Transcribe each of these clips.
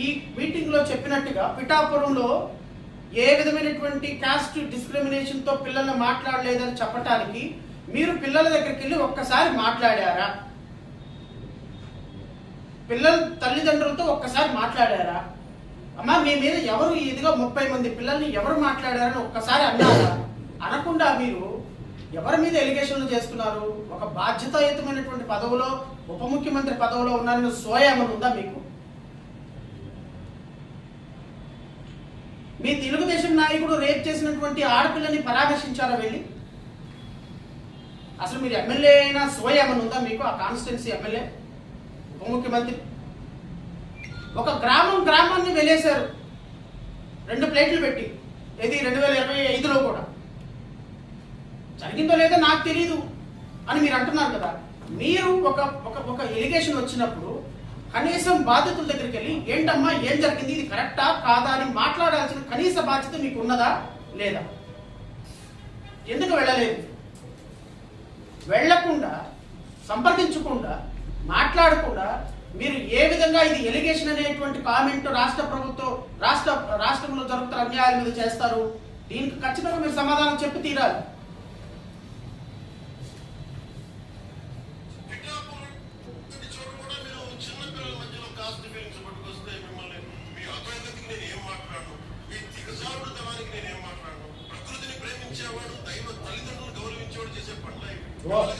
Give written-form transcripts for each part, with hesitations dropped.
ఈ మీటింగ్ లో చెప్పినట్టుగా పిఠాపురంలో ఏ విధమైనటువంటి కాస్ట్ డిస్క్రిమినేషన్ తో పిల్లల్ని మాట్లాడలేదని చెప్పటానికి మీరు పిల్లల దగ్గరికి వెళ్ళి ఒక్కసారి మాట్లాడారా? పిల్లల తల్లిదండ్రులతో ఒక్కసారి మాట్లాడారా? అమ్మా మీ మీద ఎవరు ఇదిగా 30 మంది పిల్లల్ని ఎవరు మాట్లాడారని ఒక్కసారి అన్నారా? అనకుండా మీరు ఎవరి మీద ఎలిగేషన్లు చేస్తున్నారు? ఒక బాధ్యతాయుతమైనటువంటి పదవిలో ఉప ముఖ్యమంత్రి పదవిలో ఉన్నారని సోయామని ఉందా మీకు? మీ తెలుగుదేశం నాయకుడు రేప్ చేసినటువంటి ఆడపిల్లని పరామర్శించారా వెళ్ళి? అసలు మీరు ఎమ్మెల్యే అయినా సోయామని ఉందా మీకు? ఆ కాన్స్టిట్యున్సీ ఎమ్మెల్యే ఉప ముఖ్యమంత్రి ఒక గ్రామాన్ని వెళ్ళేశారు 2 ప్లేట్లు పెట్టి. ఏది 2025లో కూడా జరిగిందో లేదో నాకు తెలియదు అని మీరు అంటున్నారు కదా. మీరు ఒక ఎలిగేషన్ వచ్చినప్పుడు కనీసం బాధితుల దగ్గరికి వెళ్ళి ఏంటమ్మా ఏం జరిగింది, ఇది కరెక్టా కాదా అని మాట్లాడాల్సిన కనీస బాధ్యత మీకు ఉన్నదా లేదా? ఎందుకు వెళ్ళలేదు? వెళ్లకుండా, సంప్రదించకుండా, మాట్లాడకుండా మీరు ఏ విధంగా ఇది ఎలిగేషన్ అనేటువంటి కామెంట్ రాష్ట్రంలో జరుగుతున్న అన్యాయాల మీద చేస్తారు? దీనికి ఖచ్చితంగా మీరు సమాధానం చెప్పి తీరాలి.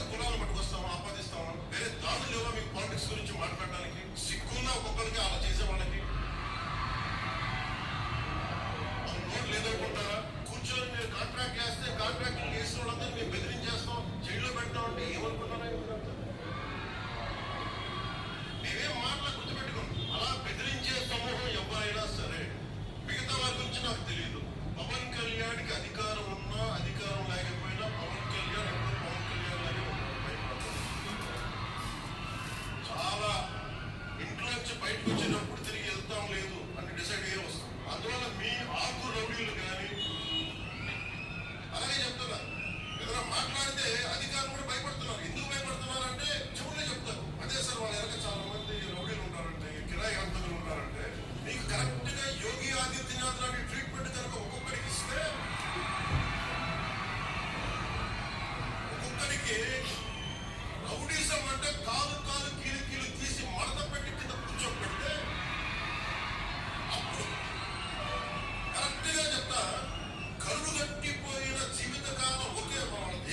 కులాలను పట్టుకొస్తాము, ఆపాదిస్తాము, వేరే దాడులు లేవా మీకు పాలిటిక్స్ గురించి మాట్లాడడానికి? సిగ్గున్నా ఒక్కొక్కరికి అలా చేసే వాళ్ళకి నోట్ లేదనుకుంటారా? కూర్చొని మీరు కాంట్రాక్ట్ చేస్తే కాంట్రాక్ట్ చేసిన వాళ్ళందరూ మేము బెదిరించేస్తాం, జైల్లో పెడతామంటే ఏమనుకున్నారా? మేమేం మాటలు గుర్తుపెట్టుకోండి. అలా బెదిరించే సమూహం ఎవరైనా సరే, మిగతా వారి గురించి నాకు తెలియదు. పవన్ కళ్యాణ్కి అధికారం ఉన్నా అధికారం లేకపోయినా పవన్ కళ్యాణ్ చాలా ఇంట్లోంచి బయటకు వచ్చినప్పుడు తిరిగి వెళ్తాం లేదు అని డిసైడ్ అయ్యే వస్తాం. అందువల్ల మీ ఆకు రౌడీలు కానీ అలాగే చెప్తున్నారు. ఏదైనా మాట్లాడితే అధికారులు కూడా భయపడుతున్నారు. ఎందుకు భయపడుతున్నారంటే చెవులే చెప్తారు. అదే సార్ వాళ్ళ వెనక చాలా మంది రౌడీలు ఉంటారంటే, కిరాయి హంతకులు ఉంటారంటే, మీకు కరెక్ట్ గా యోగి ఆదిత్యనాథ్ లాంటి ట్రీట్మెంట్ కనుక ఒక్కొక్కరికి ఇస్తే ఒక్కొక్కరికి రౌడీజం అంటే కాలు కీలు తీసి మడత పెట్టి కింద కూర్చోబెడితే అప్పుడు కరెక్ట్ గా చెప్తా కరుడు గట్టిపోయిన జీవితకాలం ఒకే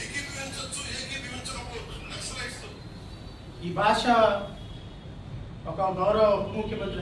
ఏకీభవించకపోవచ్చు నక్సలైట్స్. ఈ భాష ఒక గౌరవ ఉప ముఖ్యమంత్రి